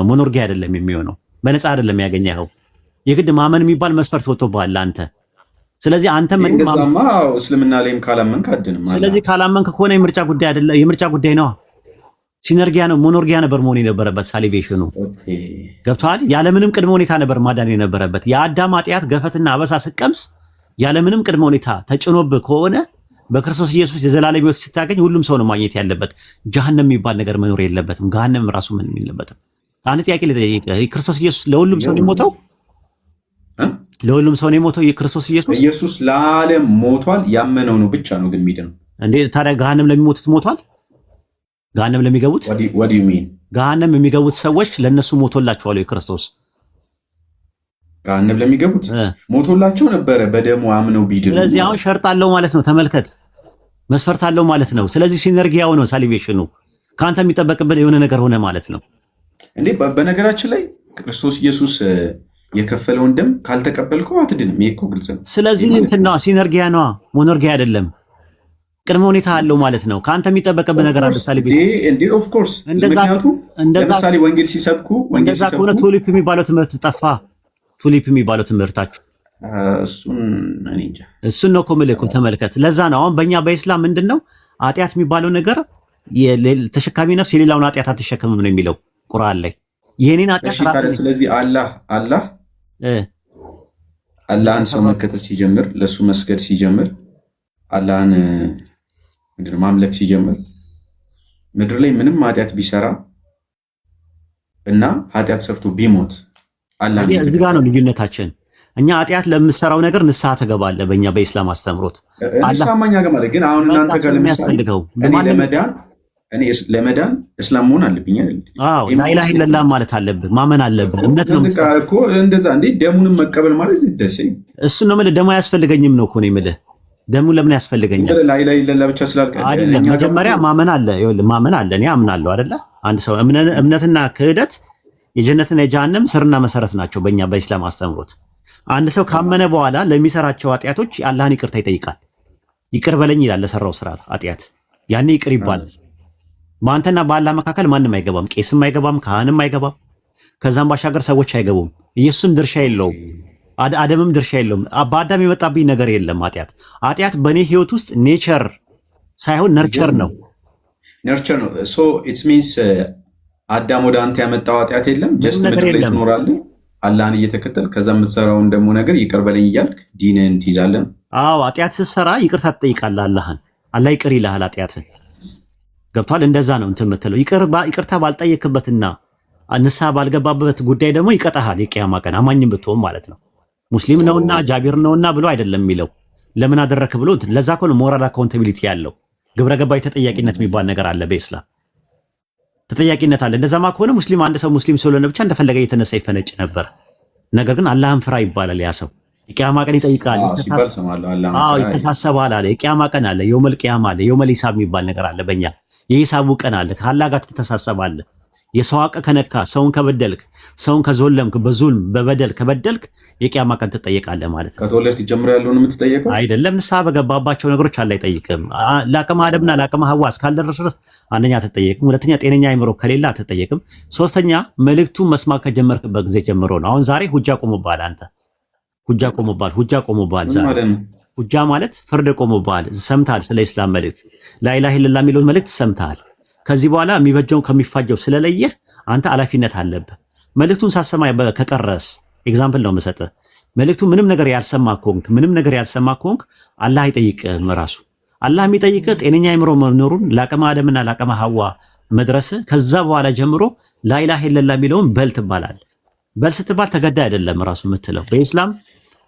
ሞኖርጊያ አይደለም የሚሆነው። በነፃ አይደለም ያገኘኸው። የግድ ማመን የሚባል መስፈርት ወጥቶብሃል አንተ። ስለዚህ አንተ ምን እንደዛማ እስልምና ላይም ካላመንክ አድንም። ስለዚህ ካላመንክ ከሆነ የምርጫ ጉዳይ አይደለም፣ የምርጫ ጉዳይ ነው። ሲነርጊያ ነው፣ ሞኖርጊያ ነበር መሆን የነበረበት። ሳሊቬሽኑ ገብቶሃል? ያለምንም ቅድመ ሁኔታ ነበር ማዳን የነበረበት። የአዳም ኃጢአት ገፈትና አበሳ ስቀምስ ያለምንም ቅድመ ሁኔታ ተጭኖብህ ከሆነ በክርስቶስ ኢየሱስ የዘላለም ሕይወት ስታገኝ ሁሉም ሰው ነው ማግኘት ያለበት። ጀሃነም የሚባል ነገር መኖር የለበትም። ገሃነም ራሱ ምንም የለበትም። አንድ ጥያቄ ልጠይቅህ። ክርስቶስ ኢየሱስ ለሁሉም ሰው ነው የሞተው? ለሁሉም ሰው ነው የሞተው የክርስቶስ ኢየሱስ? ኢየሱስ ለዓለም ሞቷል። ያመነው ነው ብቻ ነው ግን የሚድነው። እንዴ ታዲያ ገሃነም ለሚሞቱት ሞቷል? ገሃነም ለሚገቡት what do you mean? ገሃነም የሚገቡት ሰዎች ለነሱ ሞቶላቸዋል የክርስቶስ? ገሃነም ለሚገቡት ሞቶላቸው ነበረ በደሙ አምነው ቢድኑ። ስለዚህ አሁን ሸርጥ አለው ማለት ነው። ተመልከት፣ መስፈርት አለው ማለት ነው። ስለዚህ ሲነርጊያው ነው ሳሊቬሽኑ። ካንተ የሚጠበቅብህ የሆነ ነገር ሆነ ማለት ነው። እንዴ በነገራችን ላይ ክርስቶስ ኢየሱስ የከፈለውን ደም ካልተቀበልከው አትድንም። ይሄ እኮ ግልጽ ነው። ስለዚህ እንትና ሲነርጊያ ነው፣ ሞኖርጊያ አይደለም። ቅድመ ሁኔታ አለው ማለት ነው። ካንተ የሚጠበቅብህ ነገር አለ ሳሊቬሽን። እንዴ ኦፍ ኮርስ። ምክንያቱም ለምሳሌ ወንጌል ሲሰብኩ ከሆነ ቱሊፕ የሚባለው ትምህርት ጠፋ። ቱሊፕ የሚባለው ትምህርታችሁ እሱን ነው እኮ የምልህ እኮ ተመልከት። ለዛ ነው አሁን በእኛ በኢስላም ምንድን ነው ኃጢአት የሚባለው ነገር ተሸካሚ ነፍስ የሌላውን ኃጢአት አትሸከምም ነው የሚለው ቁርአን ላይ። ይሄንን ኃጢአት ስለዚህ አላህን ሰው መከተል ሲጀምር፣ ለሱ መስገድ ሲጀምር፣ አላህን ማምለክ ሲጀምር ምድር ላይ ምንም ኃጢአት ቢሰራ እና ኃጢአት ሰርቶ ቢሞት አላህ እዚህ ጋር ነው ልዩነታችን። እኛ ኃጢአት ለምትሰራው ነገር ንስሐ ትገባለህ። በእኛ በኢስላም አስተምሮት አላህማኛ ገማለ። ግን አሁን እናንተ ጋር ለምሳሌ እኔ ለመዳን እስላም መሆን አለብኝ አይደል? አዎ ላኢላሃ ኢለላህ ማለት አለብህ፣ ማመን አለብህ። እምነት ነው እኮ እንደዛ። እንዴ ደሙንም መቀበል ማለት ደስ እሱ ነው የምልህ። ደሙ አያስፈልገኝም ነው እኮ ነው የምልህ። ደሙ ለምን ያስፈልገኛል? ላኢላሃ ኢለላህ ብቻ ስላልከ አይደለም። መጀመሪያ ማመን አለ። ይኸውልህ ማመን አለ። እኔ አምናለሁ አይደለ? አንድ ሰው እምነትና ክህደት የጀነትና የጀሃነም ስርና መሰረት ናቸው በእኛ በኢስላም አስተምሮት። አንድ ሰው ካመነ በኋላ ለሚሰራቸው ኃጢአቶች አላህን ይቅርታ ይጠይቃል። ይቅር በለኝ ይላል ለሰራው ስራ ኃጢአት። ያኔ ይቅር ይባላል። በአንተና በአላህ መካከል ማንም አይገባም። ቄስም አይገባም፣ ካህንም አይገባም። ከዛም ባሻገር ሰዎች አይገቡም። ኢየሱስም ድርሻ የለውም፣ አደምም ድርሻ የለውም። በአዳም የመጣብኝ ነገር የለም። ኃጢአት በእኔ ህይወት ውስጥ ኔቸር ሳይሆን ነርቸር ነው። ነርቸር ነው። ሶ ኢትስ ሚንስ አዳም ወደ አንተ ያመጣው ኃጢአት የለም። ጀስት ምድር ላይ ትኖራለህ አላህን እየተከተል ከዛ የምትሰራውን ደግሞ ነገር ይቅር በለኝ እያልክ ዲንህን ትይዛለህ። አዎ ኃጢአት ስትሰራ ይቅርታ ትጠይቃለህ አላህን። አላህ ይቅር ይልሃል ኃጢአትን። ገብቷል? እንደዛ ነው እንትን የምትለው። ይቅርታ ባልጠየክበትና ንስሐ ባልገባበት ጉዳይ ደግሞ ይቀጣሃል የቂያማ ቀን። አማኝም ብትሆን ማለት ነው። ሙስሊም ነውና ጃቢር ነውና ብሎ አይደለም የሚለው። ለምን አደረክ ብሎ ለዛ እኮ ነው ሞራል አካውንታቢሊቲ ያለው። ግብረ ገባዊ ተጠያቂነት የሚባል ነገር አለ በኢስላም። ተጠያቂነት አለ። እንደዛማ ከሆነ ሙስሊም አንድ ሰው ሙስሊም ስለሆነ ብቻ እንደፈለገ እየተነሳ ይፈነጭ ነበር። ነገር ግን አላህን ፍራ ይባላል። ያ ሰው የቂያማ ቀን ይጠይቃል፣ ይተሳሰባል አለ። የቂያማ ቀን አለ፣ የውመል ቂያማ አለ፣ የውመል ሂሳብ የሚባል ነገር አለ። በእኛ የሂሳቡ ቀን አለ። ከአላህ ጋር ትተሳሰባለህ። የሰው ሐቅ ከነካ፣ ሰውን ከበደልክ፣ ሰውን ከዞለምክ፣ በዙልም በበደል ከበደልክ የቂያማ ቀን ትጠየቃለህ ማለት ነው። ከተወለድክ ጀምሮ ያለውን የምትጠየቀው አይደለም። ንስሐ በገባባቸው ነገሮች አላህ አይጠይቅም። ለአቅመ አደምና ለአቅመ ሐዋ እስካልደረሰ ድረስ አንደኛ አትጠየቅም፣ ሁለተኛ ጤነኛ አይምሮ ከሌላ አትጠየቅም፣ ሶስተኛ መልእክቱን መስማት ከጀመርክበት ጊዜ ጀምሮ ነው። አሁን ዛሬ ሁጃ ቆሞብሃል። አንተ ሁጃ ቆሞብሃል። ዛሬ ሁጃ ማለት ፍርድ ቆሞብሃል። ሰምተሃል? ስለ ኢስላም መልእክት ላኢላሃ ኢለላህ የሚለውን መልእክት ሰምተሃል? ከዚህ በኋላ የሚበጀውን ከሚፋጀው ስለለየህ አንተ ኃላፊነት አለብህ። መልእክቱን ሳሰማ ከቀረስ ኤግዛምፕል ነው የምሰጥህ። መልእክቱ ምንም ነገር ያልሰማ ከሆንክ አላህ አይጠይቅህም። ራሱ አላህ የሚጠይቅህ ጤነኛ አይምሮ መኖሩን ለአቅመ አደምና ለአቅመ ሐዋ መድረስ። ከዛ በኋላ ጀምሮ ላኢላሃ ኢለላህ የሚለውን በል ትባላለህ። በል ስትባል ተገዳ አይደለም ራሱ የምትለው። በኢስላም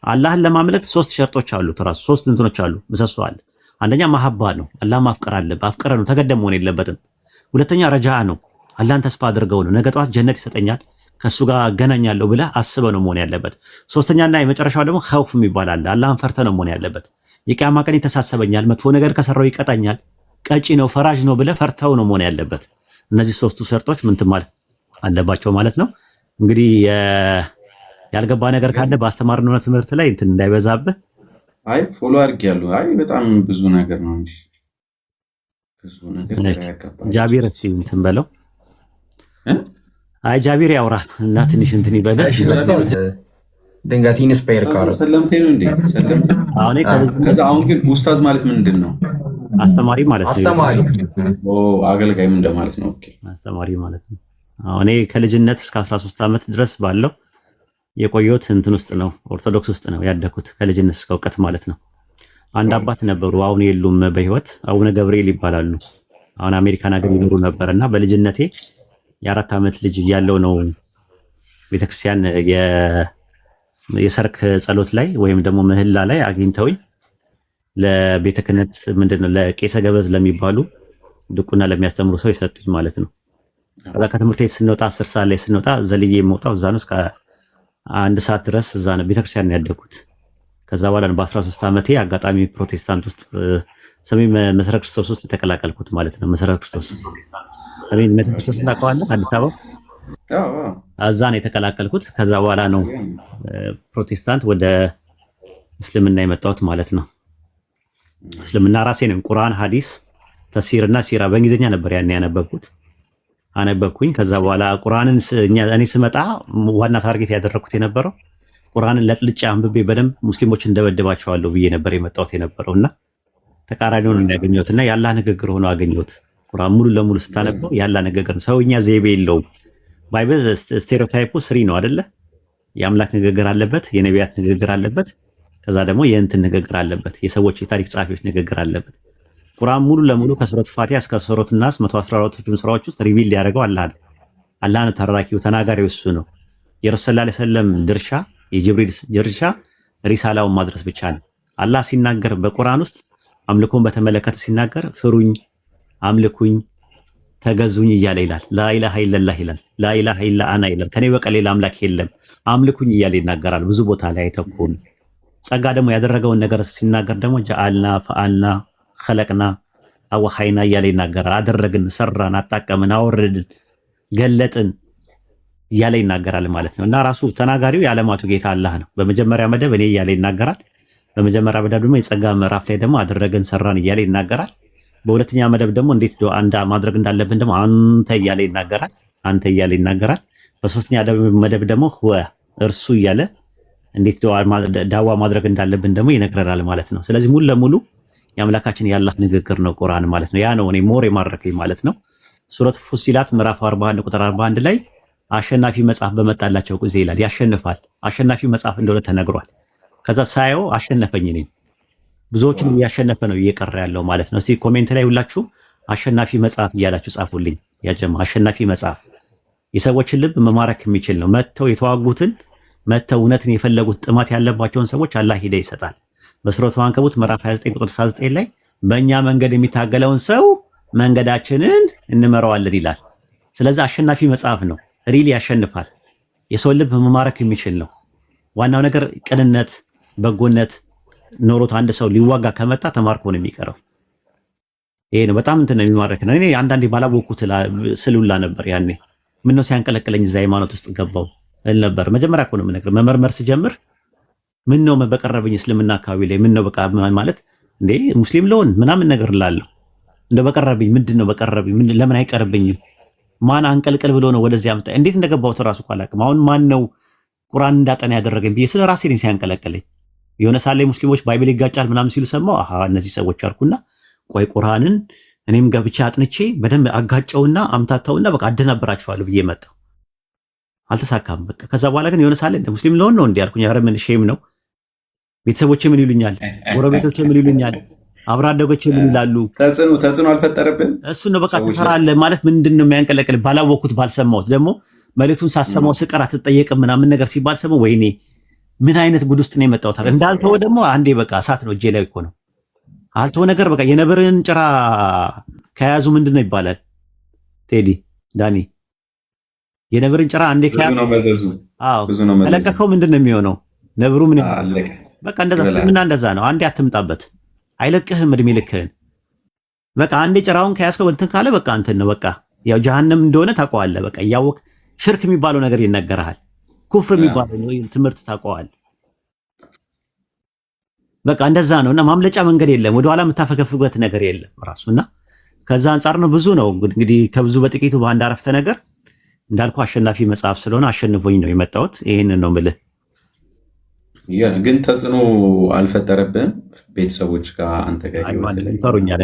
አላህን ለማምለክ 3 ሸርጦች አሉት። ራሱ 3 እንትኖች አሉ፣ ምሰሶ አለ። አንደኛ መሐባ ነው፣ አላህ ማፍቀር አለብህ። አፍቀረ ነው፣ ተገደም መሆን የለበትም። ሁለተኛ ረጃ ነው፣ አላህን ተስፋ አድርገው ነው፣ ነገ ጠዋት ጀነት ይሰጠኛል ከሱ ጋር አገናኛለሁ ብለህ አስበህ ነው መሆን ያለበት። ሶስተኛና የመጨረሻው ደግሞ ኸውፍ የሚባል አለ፣ አላህን ፈርተህ ነው መሆን ያለበት። የቂያማ ቀን ይተሳሰበኛል፣ መጥፎ ነገር ከሰራው ይቀጣኛል፣ ቀጪ ነው ፈራጅ ነው ብለህ ፈርተው ነው መሆን ያለበት። እነዚህ 3ቱ ሸርጦች ምን ትማል አለባቸው ማለት ነው። እንግዲህ ያልገባ ነገር ካለ በአስተማርነው ትምህርት ላይ እንትን እንዳይበዛብህ። አይ ፎሎ አድርጌያለሁ። አይ በጣም ብዙ ነገር ነው እንጂ ብዙ ነገር ያቀባል። ጃቢር እንትን በለው አይ ጃቢር ያውራ እና ትንሽ እንትን ይበለ። እሺ ድንገት ኢንስፓየር ካረ ሰለምቴ ነው እንዴ? ሰለምቴ። አሁን ግን ኡስታዝ ማለት ምንድን ነው? አስተማሪ ማለት ነው። አስተማሪ አገልጋይም እንደማለት ነው። ኦኬ አስተማሪ ማለት ነው። እኔ ከልጅነት እስከ 13 ዓመት ድረስ ባለው የቆየሁት እንትን ውስጥ ነው፣ ኦርቶዶክስ ውስጥ ነው ያደኩት ከልጅነት እስከ እውቀት ማለት ነው። አንድ አባት ነበሩ፣ አሁን የሉም በህይወት አቡነ ገብርኤል ይባላሉ። አሁን አሜሪካን ሀገር ይኖሩ ነበርና በልጅነቴ የ4 ዓመት ልጅ እያለሁ ነው ቤተክርስቲያን የሰርክ ጸሎት ላይ ወይም ደግሞ ምህላ ላይ አግኝተውኝ ለቤተ ክህነት ምንድነው ለቄሰ ገበዝ ለሚባሉ ድቁና ለሚያስተምሩ ሰው ይሰጡኝ ማለት ነው። ከዛ ከትምህርት ቤት ስንወጣ 10 ሰዓት ላይ ስንወጣ ዘልዬ የምወጣው እዛ ነው። እስከ 1 ሰዓት ድረስ እዛ ነው ቤተክርስቲያን ነው ያደኩት። ከዛ በኋላ ነው በ13 ዓመቴ አጋጣሚ ፕሮቴስታንት ውስጥ ሰሜን መሰረ ክርስቶስ ውስጥ የተቀላቀልኩት ማለት ነው። መሰረ ክርስቶስ ሰሜን መሰረ ክርስቶስ ታውቀዋለህ? አዲስ አበባ እዛ ነው የተቀላቀልኩት። ከዛ በኋላ ነው ፕሮቴስታንት ወደ እስልምና የመጣሁት ማለት ነው። እስልምና ራሴ ነው ቁርአን፣ ሐዲስ፣ ተፍሲርና ሲራ በእንግሊዝኛ ነበር ያን ያነበብኩት። አነበብኩኝ። ከዛ በኋላ ቁርአንን እኔ ስመጣ ዋና ታርጌት ያደረኩት የነበረው ቁርአንን ለጥልጫ አንብቤ በደንብ ሙስሊሞችን እንደበድባቸዋለሁ ብዬ ነበር የመጣሁት የነበረውና ተቃራኒውን እንዳገኘሁትና ያላህ ንግግር ሆኖ አገኘሁት። ቁርአን ሙሉ ለሙሉ ስታነበው ያላህ ንግግር ሰውኛ ዘይቤ የለውም። ባይብል ስቴሪዮታይፑ ስሪ ነው አይደለ? የአምላክ ንግግር አለበት፣ የነቢያት ንግግር አለበት፣ ከዛ ደግሞ የእንትን ንግግር አለበት፣ የሰዎች የታሪክ ጸሐፊዎች ንግግር አለበት። ቁርአን ሙሉ ለሙሉ ከሱረት ፋቲሃ እስከ ሱረት ናስ 114ቱን ሱራዎች ውስጥ ሪቪል ያደረገው አላህ ነው። አላህ ነው ተራኪው፣ ተናጋሪው እሱ ነው። የረሱል ሰለላሁ ዐለይሂ ወሰለም ድርሻ፣ የጅብሪል ድርሻ ሪሳላውን ማድረስ ብቻ ነው። አላህ ሲናገር በቁርአን ውስጥ አምልኮን በተመለከተ ሲናገር ፍሩኝ፣ አምልኩኝ፣ ተገዙኝ እያለ ይላል። ላኢላሃ ኢለላህ ይላል። ላኢላሃ ኢላ አና ይላል። ከኔ በቀር ሌላ አምላክ የለም አምልኩኝ እያለ ይናገራል። ብዙ ቦታ ላይ ተቆም ጸጋ ደግሞ ያደረገውን ነገር ሲናገር ደግሞ ጀአልና ፈአልና ኸለቅና አወሃይና እያለ ይናገራል። አደረግን፣ ሰራን፣ አጣቀምን፣ አወረድን፣ ገለጥን እያለ ይናገራል ማለት ነው። እና ራሱ ተናጋሪው የዓለማቱ ጌታ አላህ ነው። በመጀመሪያ መደብ እኔ እያለ ይናገራል። በመጀመሪያ መደብ ደግሞ የጸጋ ምዕራፍ ላይ ደግሞ አደረግን፣ ሰራን እያለ ይናገራል። በሁለተኛ መደብ ደግሞ እንዴት ዱዓ ማድረግ እንዳለብን ደግሞ አንተ እያለ ይናገራል። አንተ እያለ ይናገራል። በሶስተኛ መደብ ደግሞ ሁወ እርሱ እያለ እንዴት ዳዋ ማድረግ እንዳለብን ደግሞ ይነግረናል ማለት ነው። ስለዚህ ሙሉ ለሙሉ የአምላካችን የአላህ ንግግር ነው ቁርአን ማለት ነው። ያ ነው እኔ ሞር የማረከኝ ማለት ነው። ሱረት ፉሲላት ምዕራፍ 41 ቁጥር 41 ላይ አሸናፊ መጽሐፍ በመጣላቸው ጊዜ ይላል። ያሸንፋል። አሸናፊ መጽሐፍ እንደሆነ ተነግሯል። ከዛ ሳየው አሸነፈኝ። እኔ ብዙዎችን እያሸነፈ ነው እየቀረ ያለው ማለት ነው። እስቲ ኮሜንት ላይ ሁላችሁ አሸናፊ መጽሐፍ እያላችሁ ጻፉልኝ። ያጀማ አሸናፊ መጽሐፍ የሰዎችን ልብ መማረክ የሚችል ነው። መተው የተዋጉትን መተው እውነትን የፈለጉት ጥማት ያለባቸውን ሰዎች አላህ ሂዳ ይሰጣል። በሱረቱ አንከቡት ምዕራፍ 29 ቁጥር 69 ላይ በእኛ መንገድ የሚታገለውን ሰው መንገዳችንን እንመራዋለን ይላል። ስለዚህ አሸናፊ መጽሐፍ ነው። ሪሊ ያሸንፋል። የሰው ልብ መማረክ የሚችል ነው። ዋናው ነገር ቅንነት፣ በጎነት ኖሮት አንድ ሰው ሊዋጋ ከመጣ ተማርኮ ነው የሚቀረው። ይሄ ነው በጣም እንትን ነው የሚማረክ ነው። እኔ አንዳንዴ ባላወቅኩት ስሉላ ነበር ያኔ ምን ነው ሲያንቀለቅለኝ እዛ ሃይማኖት ውስጥ ገባው እል ነበር። መጀመሪያ እኮ ነው የምነግርህ መመርመር ስጀምር ምን ነው በቀረብኝ እስልምና አካባቢ ላይ ምን ነው በቃ ማለት እንዴ ሙስሊም ለሆን ምናምን ነገር ላለው እንደ በቀረብኝ ምንድነው በቀረብኝ ምን ለምን አይቀርብኝም? ማን አንቀልቅል ብሎ ነው ወደዚህ አመጣ? እንዴት እንደገባው ተራሱ አላውቅም። አሁን ማን ነው ቁርአን እንዳጠና ያደረገኝ ብዬ ስለ ራሴ ነኝ ሲያንቀለቅለኝ። የሆነ ሳለ ሙስሊሞች ባይብል ይጋጫል ምናምን ሲሉ ሰማው። አሃ እነዚህ ሰዎች አልኩና ቆይ ቁርአንን እኔም ገብቼ አጥንቼ በደንብ አጋጨውና አምታታውና በቃ አደናበራቸዋለሁ ብዬ መጣሁ። አልተሳካም በቃ። ከዛ በኋላ ግን የሆነ ሳለ ሙስሊም ለሆን ነው እንዴ አልኩኝ። ኧረ ምን ሼም ነው። ቤተሰቦቼ ምን ይሉኛል? ጎረቤቶቼ ምን ይሉኛል? አብሮ አደጎቼ ምን ይላሉ? ተጽዕኖ አልፈጠረብን? እሱ ነው በቃ ትፈራለህ ማለት ምንድን ነው የሚያንቀለቅል? ባላወቅኩት ባልሰማሁት ደግሞ መልእክቱን ሳሰማው ስቀር አትጠየቅም ምናምን ነገር ሲባል ሰማው። ወይኔ ምን አይነት ጉድ ውስጥ ነው የመጣሁት። እንዳልተወ ደግሞ አንዴ በቃ እሳት ነው እጄ ላይ እኮ ነው አልተወ ነገር በቃ የነብርን ጭራ ከያዙ ምንድን ነው ይባላል? ቴዲ ዳኒ የነብርን ጭራ አንዴ ከያዙ ብዙ ነው መዘዙ። ከለቀቀው ምንድን ነው የሚሆነው? ነብሩ ምን ይባላል? በቃ እንደዛ ስለምና እንደዛ ነው። አንዴ አትምጣበት አይለቅህም እድሜ ልክህን። በቃ አንዴ ጭራውን ከያዝከው እንትን ካለ በቃ እንትን ነው በቃ ያው ጀሃነም እንደሆነ ታውቀዋለህ። በቃ እያወቅ ሽርክ የሚባለው ነገር ይነገርሃል። ኩፍር የሚባለው ትምህርት ታውቀዋለህ። በቃ እንደዛ ነውና ማምለጫ መንገድ የለም። ወደኋላ የምታፈገፍበት ነገር የለም ራሱና ከዛ አንፃር ነው ብዙ ነው እንግዲህ ከብዙ በጥቂቱ በአንድ አረፍተ ነገር እንዳልኩ አሸናፊ መጽሐፍ ስለሆነ አሸንፎኝ ነው የመጣሁት። ይሄንን ነው የምልህ። ግን ተጽዕኖ አልፈጠረብህም ቤተሰቦች ጋር አንተ ጋር? ይፈሩኛል